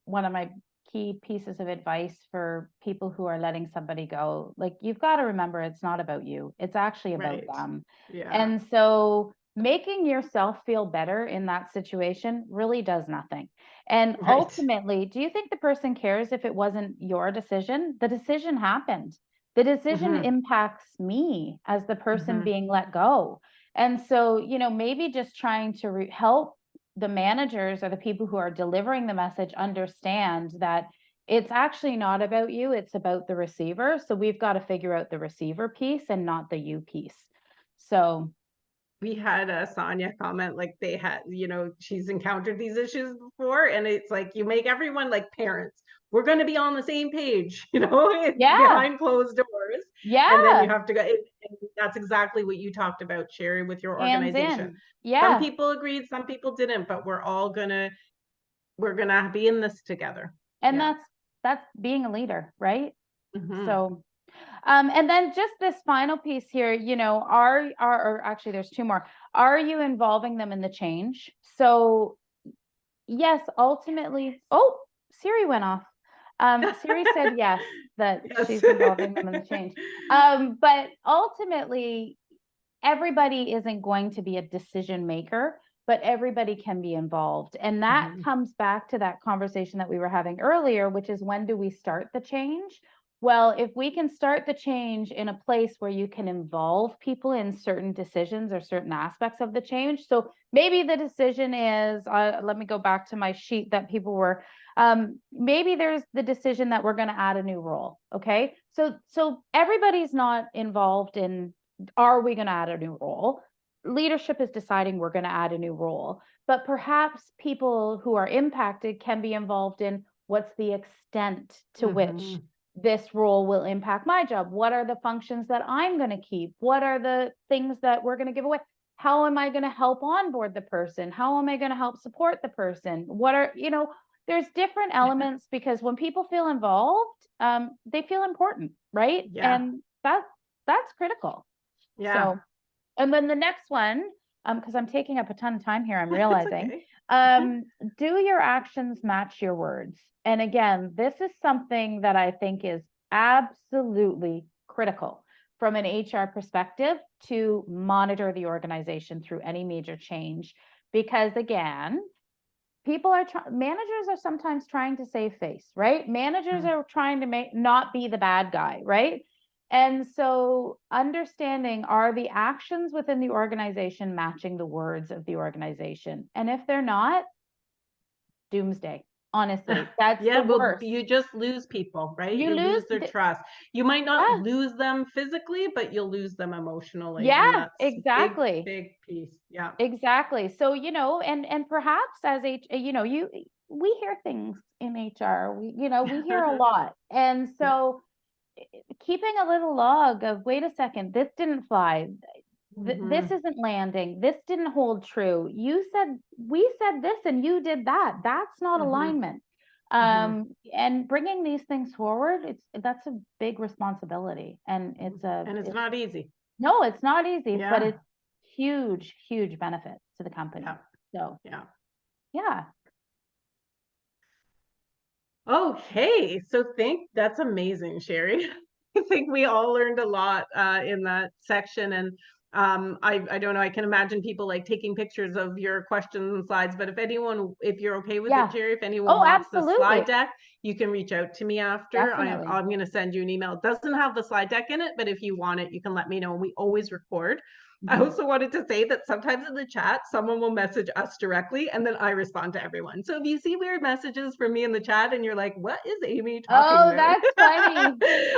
one of my key pieces of advice for people who are letting somebody go. Like, you've got to remember, it's not about you. It's actually about Right. them. Yeah. And so making yourself feel better in that situation really does nothing. And Right. ultimately, do you think the person cares if it wasn't your decision? The decision happened. The decision Hmm. impacts me as the person Hmm. being let go. And so, maybe just trying to help the managers or the people who are delivering the message understand that it's actually not about you, it's about the receiver. So we've got to figure out the receiver piece and not the you piece. So, We had a Sonia comment, like they had, she's encountered these issues before, and it's like you make everyone like parents. We're going to be on the same page, it's yeah, behind closed doors, and then you yeah, have to go. And that's exactly what you talked about, Sherry, with your hands organization. in. Some Yeah. people agreed, some people didn't, but we're gonna be in this together. And Yeah. that's being a leader, right? Hmm. So, and then just this final piece here, or actually there's two more. Are you involving them in the change? So yes, ultimately, oh, Siri went off. Siri said yes, that Yes. she's involving them in the change. But ultimately, everybody isn't going to be a decision maker, but everybody can be involved. And that Hmm. comes back to that conversation that we were having earlier, which is, when do we start the change? Well, if we can start the change in a place where you can involve people in certain decisions or certain aspects of the change. So maybe the decision is, let me go back to my sheet that people were, maybe there's the decision that we're going to add a new role. Okay. So everybody's not involved in, are we going to add a new role? Leadership is deciding we're going to add a new role, but perhaps people who are impacted can be involved in, what's the extent to which Hmm. this role will impact my job? What are the functions that I'm going to keep? What are the things that we're going to give away? How am I going to help onboard the person? How am I going to help support the person? What are, there's different elements, because when people feel involved, they feel important, right? Yeah. And that's critical. Yeah. So, and then the next one, because I'm taking up a ton of time here, I'm It's realizing, okay. Do your actions match your words? And again, this is something that I think is absolutely critical from an HR perspective to monitor the organization through any major change. Because again, managers are sometimes trying to save face, right? Managers are trying to not be the bad guy, right? And so understanding, are the actions within the organization matching the words of the organization? And if they're not, doomsday. Honestly, that's yeah, the well, worst. you just lose people, right? You You lose lose their trust. You might not yeah, lose them physically, but you'll lose them emotionally. And yeah, that's exactly. big piece. Yeah. Exactly. So, and perhaps as we hear things in HR, we hear a lot. And so keeping a little log of, wait a second, this didn't fly. This isn't landing. This didn't hold true. We said this and you did that. That's not alignment. And bringing these things forward, that's a big responsibility. And it's not easy. No, it's not easy, but Yeah. it's huge, huge benefit to the company. Yeah. So, yeah. Okay, so that's amazing, Sherry. I think we all learned a lot in that section, and I don't know, I can imagine people like taking pictures of your questions and slides, but if you're okay with it, Sherry, if anyone wants the slide deck, you can reach out to me after. I'm going to send you an email. It doesn't have the slide deck in it, but if you want it, you can let me know. We always record. I also wanted to say that sometimes in the chat, someone will message us directly and then I respond to everyone. So if you see weird messages from me in the chat and you're like, what is Amy talking about? That's funny.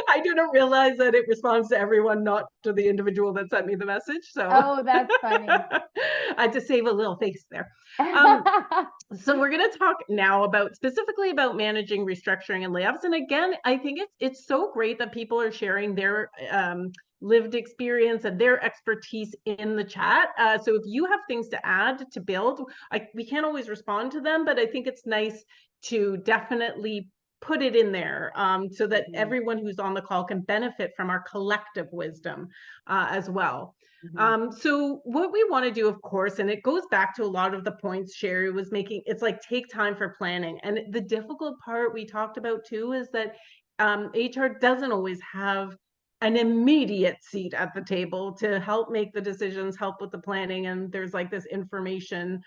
I didn't realize that it responds to everyone, not to the individual that sent me the message. So that's funny. I had to save a little face there. So we're going to talk now specifically about managing restructuring and layoffs. And again, I think it's so great that people are sharing their lived experience and their expertise in the chat. So if you have things to add, to build, we can't always respond to them, but I think it's nice to definitely put it in there so that everyone who's on the call can benefit from our collective wisdom as well. So what we want to do, of course, and it goes back to a lot of the points Sherry was making, it's like take time for planning. And the difficult part we talked about too is that HR doesn't always have an immediate seat at the table to help make the decisions, help with the planning. And there's like this information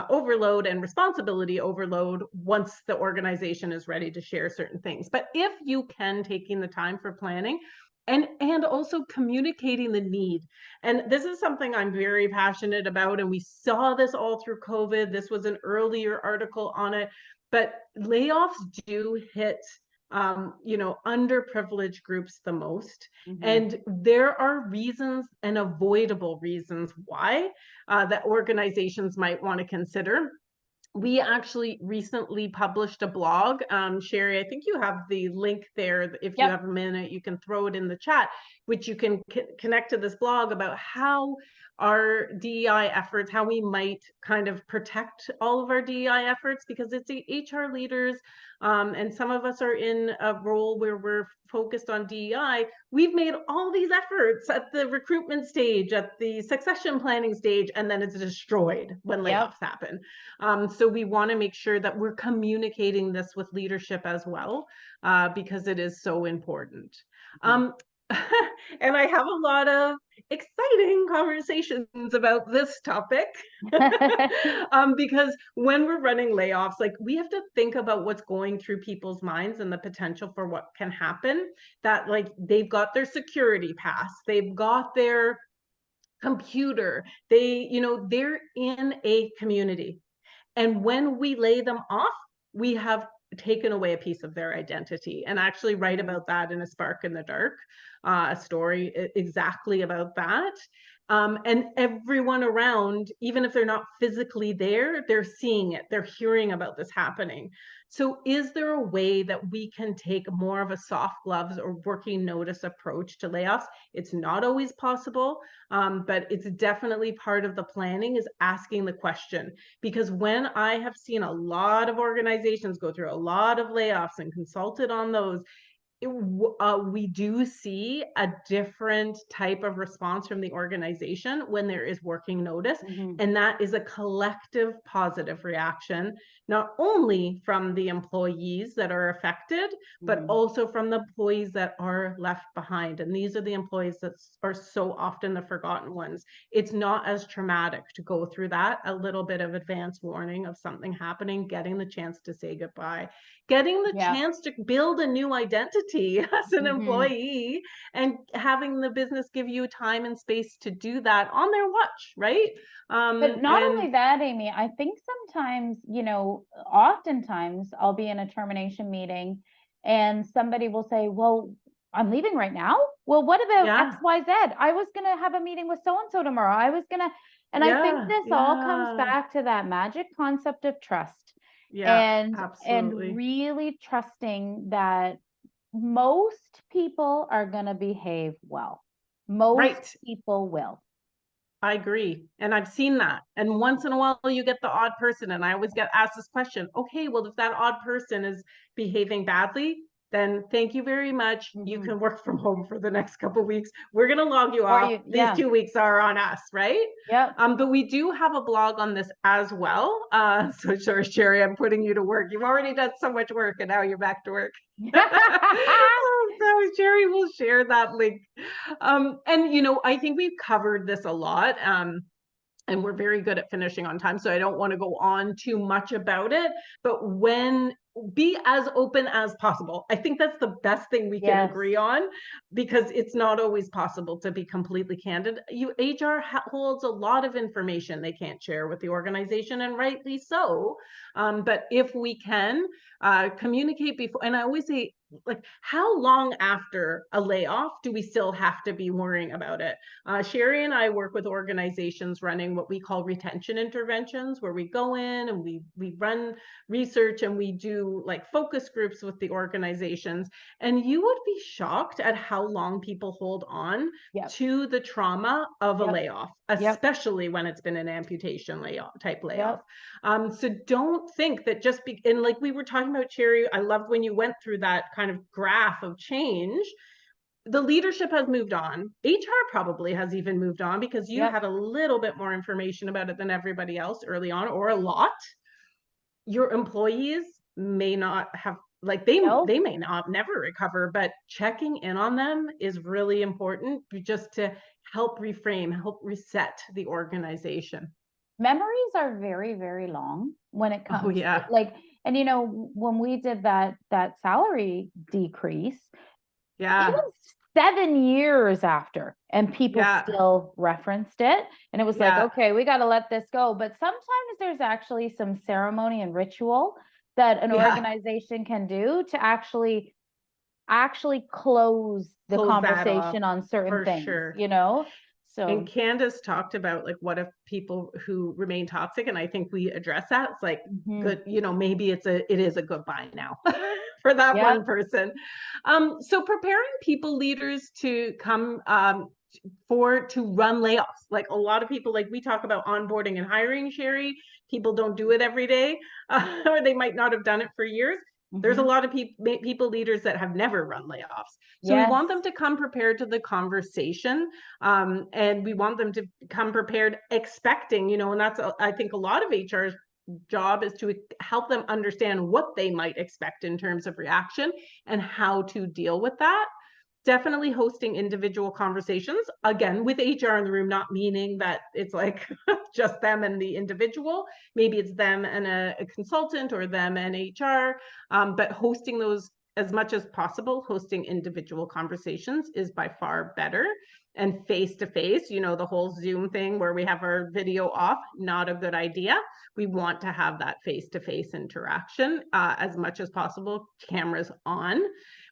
overload and responsibility overload once the organization is ready to share certain things. But if you can, taking the time for planning and also communicating the need. And this is something I'm very passionate about. And we saw this all through COVID. This was an earlier article on it, but layoffs do hit underprivileged groups the most. And there are reasons and avoidable reasons why that organizations might want to consider. We actually recently published a blog. Sherry, I think you have the link there. If you have a minute, you can throw it in the chat, which you can connect to this blog about how our DEI efforts, how we might kind of protect all of our DEI efforts, because it's the HR leaders, and some of us are in a role where we're focused on DEI. We've made all these efforts at the recruitment stage, at the succession planning stage, and then it's destroyed when layoffs happen. So we want to make sure that we're communicating this with leadership as well, because it is so important. And I have a lot of exciting conversations about this topic because when we're running layoffs, like we have to think about what's going through people's minds and the potential for what can happen. That like they've got their security pass, they've got their computer, they're in a community. And when we lay them off, we have taken away a piece of their identity. And I actually write about that in A Spark in the Dark, a story exactly about that. And everyone around, even if they're not physically there, they're seeing it, they're hearing about this happening. So is there a way that we can take more of a soft gloves or working notice approach to layoffs? It's not always possible, but it's definitely part of the planning, is asking the question. Because when I have seen a lot of organizations go through a lot of layoffs and consulted on those, we do see a different type of response from the organization when there is working notice. Mhm. And that is a collective positive reaction, not only from the employees that are affected, but Mhm. also from the employees that are left behind. And these are the employees that are so often the forgotten ones. It's not as traumatic to go through that, a little bit of advance warning of something happening, getting the chance to say goodbye, getting the Yeah. chance to build a new identity as an Mhm. employee, and having the business give you time and space to do that on their watch, right? But not And only that, Amy, I think sometimes, oftentimes I'll be in a termination meeting and somebody will say, well, I'm leaving right now. Well, what about yeah, XYZ? I was going to have a meeting with so and so tomorrow. And I think yeah, this all comes yeah, back to that magic concept of trust yeah, and absolutely. really trusting that most people are going to behave well. Most Right. people will. I agree. And I've seen that. And once in a while, you get the odd person. And I always get asked this question, okay, well, if that odd person is behaving badly, then thank you very much. You Mhm. can work from home for the next couple of weeks. We're going to log you Or off. you, These yeah. 2 weeks are on us, right? Yep. But we do have a blog on this as well. So sorry, Sherry, I'm putting you to work. You've already done so much work and now you're back to work. So Sherry will share that link. And I think we've covered this a lot. And we're very good at finishing on time, so I don't want to go on too much about it. But be as open as possible. I think that's the best thing we can Yes. agree on, because it's not always possible to be completely candid. HR holds a lot of information they can't share with the organization, and rightly so. But if we can communicate before, and I always say, like, how long after a layoff do we still have to be worrying about it? Sherry and I work with organizations running what we call retention interventions, where we go in and we run research and we do like focus groups with the organizations. And you would be shocked at how long people hold on Yep. to the trauma of a Yep. layoff, Yep. especially when it's been an amputation layoff. Yep. So don't think that and like we were talking about, Sherry, I loved when you went through that kind of graph of change. The leadership has moved on. HR probably has even moved on, because you Yep. had a little bit more information about it than everybody else early on, or a lot. Your employees may not have, like, No. they may not never recover, but checking in on them is really important, just to help reframe, help reset the organization. Memories are very, very long when it Oh comes to yeah. like, and when we did that salary decrease, it Yeah. was 7 years after, and people Yeah. still referenced it. And it was like, Yeah. okay, we got to let this go. But sometimes there's actually some ceremony and ritual that an Yeah. organization can do to actually close the Close that off conversation on certain for things, sure. And So, Candace talked about, like, what if people who remain toxic, and I think we address that. It's like, mhm. good, maybe it is a goodbye now for that Yep, one person. So preparing people leaders to come to run layoffs. Like, a lot of people, like, we talk about onboarding and hiring, Sherry. People don't do it every day, or they might not have done it for years. There's a mhm. lot of people leaders that have never run layoffs. So we Yes. want them to come prepared to the conversation, and we want them to come prepared, expecting, and that's, I think, a lot of HR's job is to help them understand what they might expect in terms of reaction and how to deal with that. Definitely hosting individual conversations, again, with HR in the room, not meaning that it's like just them and the individual. Maybe it's them and a consultant, or them and HR, but hosting those as much as possible. Hosting individual conversations is by far better. And face to face, the whole Zoom thing where we have our video off, not a good idea. We want to have that face to face interaction as much as possible, cameras on.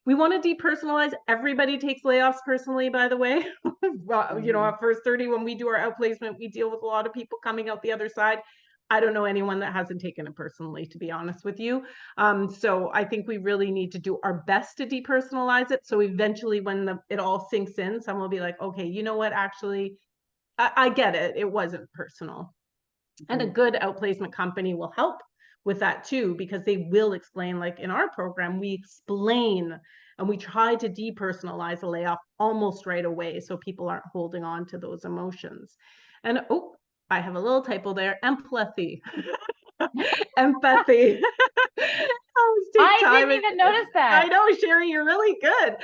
We want to depersonalize. Everybody takes layoffs personally, by the way. Well, Mhm. at First 30, when we do our outplacement, we deal with a lot of people coming out the other side. I don't know anyone that hasn't taken it personally, to be honest with you. So I think we really need to do our best to depersonalize it. So eventually, when it all sinks in, someone will be like, okay, you know what? Actually, I get it. It wasn't personal. And a Mhm. good outplacement company will help with that too, because they will explain, like in our program, we explain And we try to depersonalize a layoff almost right away so people aren't holding on to those emotions. And oh, I have a little typo there, empathy. Empathy. Take I time didn't even notice that. I know, Sherry, you're really good.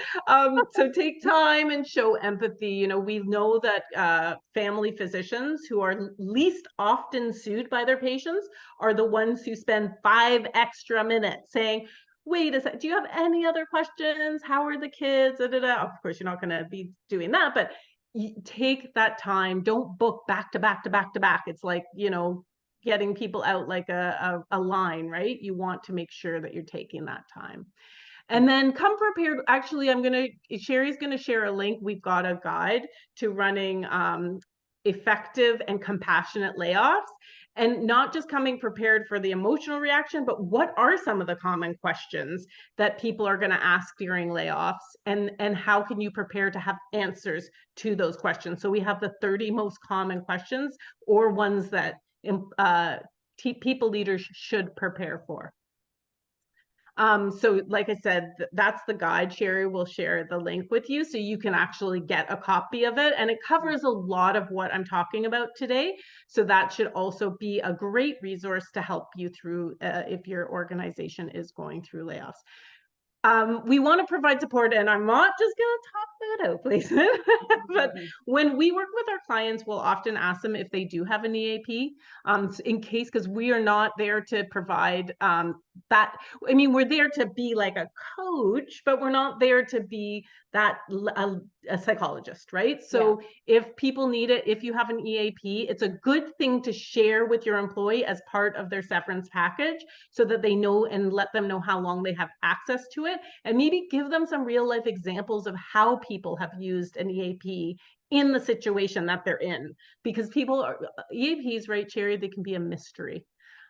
So take time and show empathy. You know, we know that family physicians who are least often sued by their patients are the ones who spend 5 extra minutes saying, wait a sec, do you have any other questions? How are the kids? Da, da, da. Of course, you're not going to be doing that, but you take that time. Don't book back to back to back to back. It's like, you know, getting people out like a line, right? You want to make sure that you're taking that time. And then come prepared. Actually, Sherry's gonna share a link. We've got a guide to running effective and compassionate layoffs, and not just coming prepared for the emotional reaction, but what are some of the common questions that people are going to ask during layoffs, and how can you prepare to have answers to those questions? So we have the 30 most common questions, or ones that people leaders should prepare for. So like I said, that's the guide. Sherry will share the link with you so you can actually get a copy of it. And it covers a lot of what I'm talking about today. So that should also be a great resource to help you through if your organization is going through layoffs. We want to provide support, and I'm not just going to talk about outplacement, but when we work with our clients, we'll often ask them if they do have an EAP, in case, because we are not there to provide that. I mean, we're there to be like a coach, but we're not there to be that a psychologist, right? So if people need it, if you have an EAP, it's a good thing to share with your employee as part of their severance package, so that they know, and let them know how long they have access to it, and maybe give them some real life examples of how people have used an EAP in the situation that they're in, because EAPs, right, Cherry, they can be a mystery.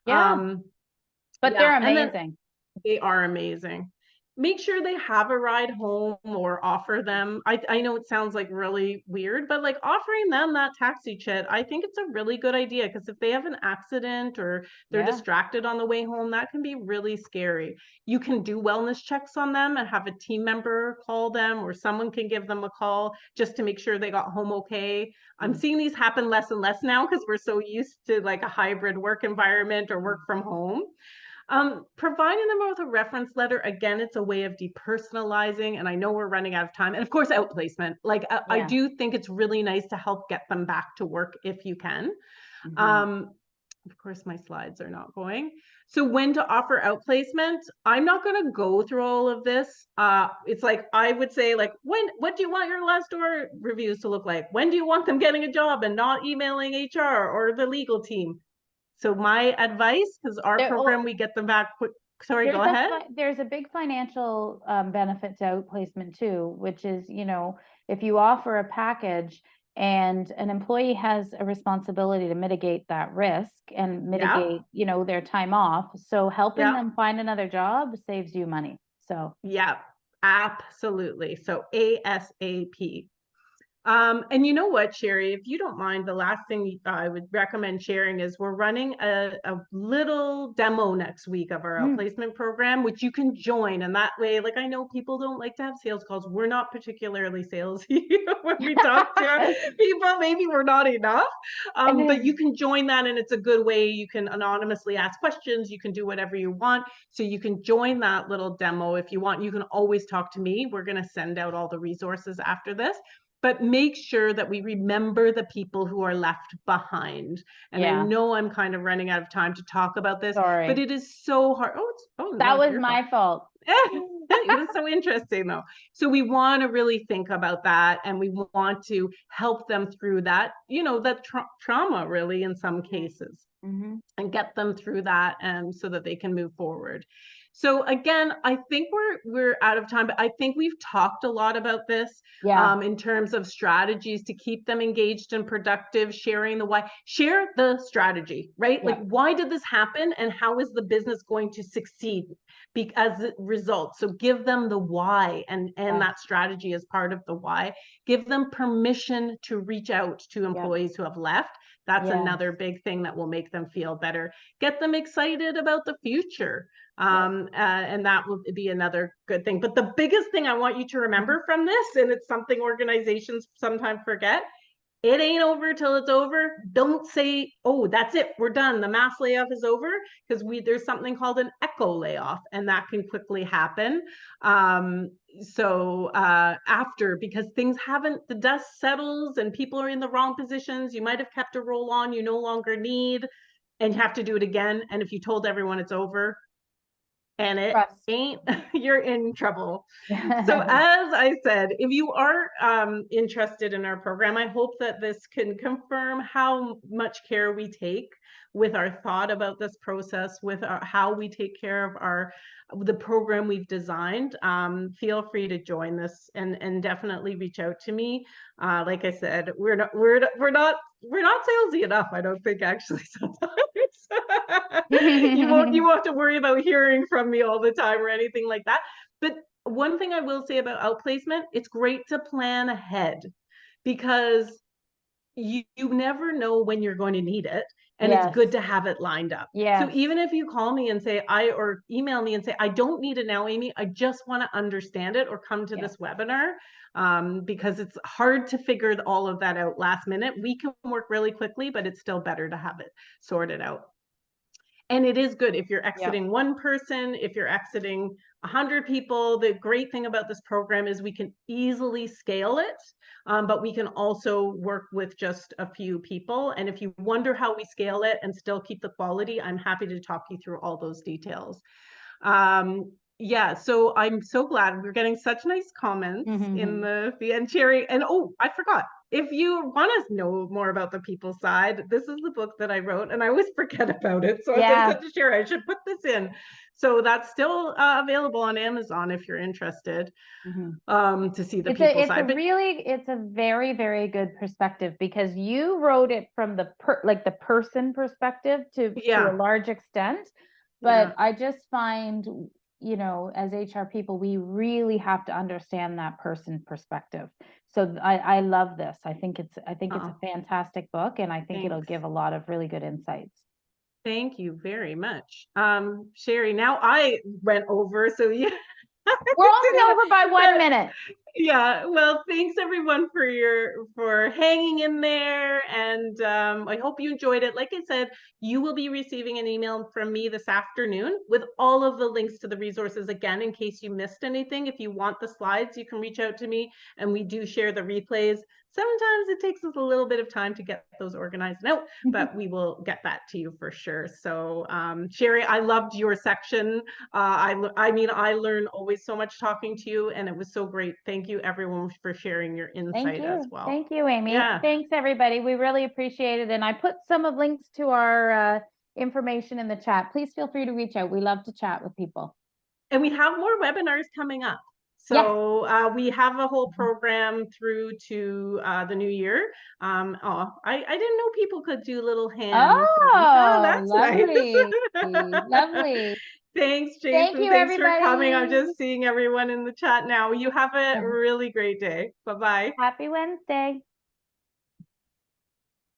But they're amazing. They are amazing. Make sure they have a ride home, or offer them. I know it sounds like really weird, but like offering them that taxi chat, I think it's a really good idea, because if they have an accident or they're distracted on the way home, that can be really scary. You can do wellness checks on them and have a team member call them, or someone can give them a call just to make sure they got home okay. I'm seeing these happen less and less now because we're so used to like a hybrid work environment or work from home. Providing them with a reference letter, again, it's a way of depersonalizing, and I know we're running out of time. And of course, outplacement. Like I do think it's really nice to help get them back to work if you can. Of course, my slides are not going. So when to offer outplacement, I'm not going to go through all of this. It's like, I would say, like, what do you want your Glassdoor reviews to look like? When do you want them getting a job and not emailing HR or the legal team? So my advice, because our program, we get them back quick. Sorry, go ahead. There's a big financial benefit to outplacement too, which is, you know, if you offer a package and an employee has a responsibility to mitigate that risk and mitigate, you know, their time off. So helping them find another job saves you money. So yeah, absolutely. So ASAP. And you know what, Sherry, if you don't mind, the last thing I would recommend sharing is we're running a little demo next week of our outplacement program, which you can join. And that way, like, I know people don't like to have sales calls. We're not particularly salesy when we talk to people. Maybe we're not enough, but you can join that, and it's a good way. You can anonymously ask questions. You can do whatever you want. So you can join that little demo if you want. You can always talk to me. We're going to send out all the resources after this. But make sure that we remember the people who are left behind. And I know I'm kind of running out of time to talk about this, but it is so hard. That was my fault. It was so interesting though. So we want to really think about that, and we want to help them through that, you know, that trauma really in some cases, and get them through that, and so that they can move forward. So again, I think we're out of time, but I think we've talked a lot about this in terms of strategies to keep them engaged and productive, sharing the why, share the strategy, right? Like, why did this happen, and how is the business going to succeed as a result? So give them the why, and that strategy is part of the why. Give them permission to reach out to employees who have left. That's Yes. another big thing that will make them feel better. Get them excited about the future. And that will be another good thing. But the biggest thing I want you to remember from this, and it's something organizations sometimes forget, it ain't over till it's over. Don't say, oh, that's it, we're done, the mass layoff is over, because there's something called an echo layoff, and that can quickly happen. After, because things haven't, the dust settles and people are in the wrong positions, you might have kept a role on you no longer need, and you have to do it again. And if you told everyone it's over and it Trust. ain't, you're in trouble. So as I said, if you are interested in our program, I hope that this can confirm how much care we take with our thought about this process, with how we take care of the program we've designed. Feel free to join this, and definitely reach out to me. Like I said, we're not salesy enough, I don't think, actually, sometimes. You won't have to worry about hearing from me all the time or anything like that. But one thing I will say about outplacement, it's great to plan ahead, because you never know when you're going to need it, and it's good to have it lined up. So even if you call me and say, or email me and say, I don't need it now, Amy, I just want to understand it, or come to this webinar, because it's hard to figure all of that out last minute. We can work really quickly, but it's still better to have it sorted out. And it is good if you're exiting one person, if you're exiting 100 people. The great thing about this program is we can easily scale it, but we can also work with just a few people. And if you wonder how we scale it and still keep the quality, I'm happy to talk you through all those details. Yeah, so I'm so glad we're getting such nice comments in the end, Cherry. And oh, I forgot. If you want to know more about the people side, this is the book that I wrote, and I always forget about it. So as I said to Cherry, I should put this in. So that's still available on Amazon if you're interested, to see the people side. It's a very, very good perspective, because you wrote it from the person perspective to a large extent. But I just find, as HR people, we really have to understand that person perspective. So I love this. I think it's a fantastic book, and I think it'll give a lot of really good insights. Thank you very much. Sherry, now I went over, so yeah. We're only over by 1 minute. Yeah, well, thanks everyone for hanging in there, and I hope you enjoyed it. Like I said, you will be receiving an email from me this afternoon with all of the links to the resources again, in case you missed anything. If you want the slides, you can reach out to me, and we do share the replays. Sometimes it takes us a little bit of time to get those organized out, but we will get that to you for sure. So Sherry, I loved your section. I learn always so much talking to you, and it was so great. Thank you everyone for sharing your insight as well. Thank you, Amy. Thanks everybody. We really appreciate it. And I put some of links to our information in the chat. Please feel free to reach out. We love to chat with people. And we have more webinars coming up. So we have a whole program through to the new year. I didn't know people could do little hands. Oh, that's lovely. Nice. Lovely. Thanks, Jason. Thank you, Thanks everybody. for coming. I'm just seeing everyone in the chat now. You have a really great day. Bye-bye. Happy Wednesday.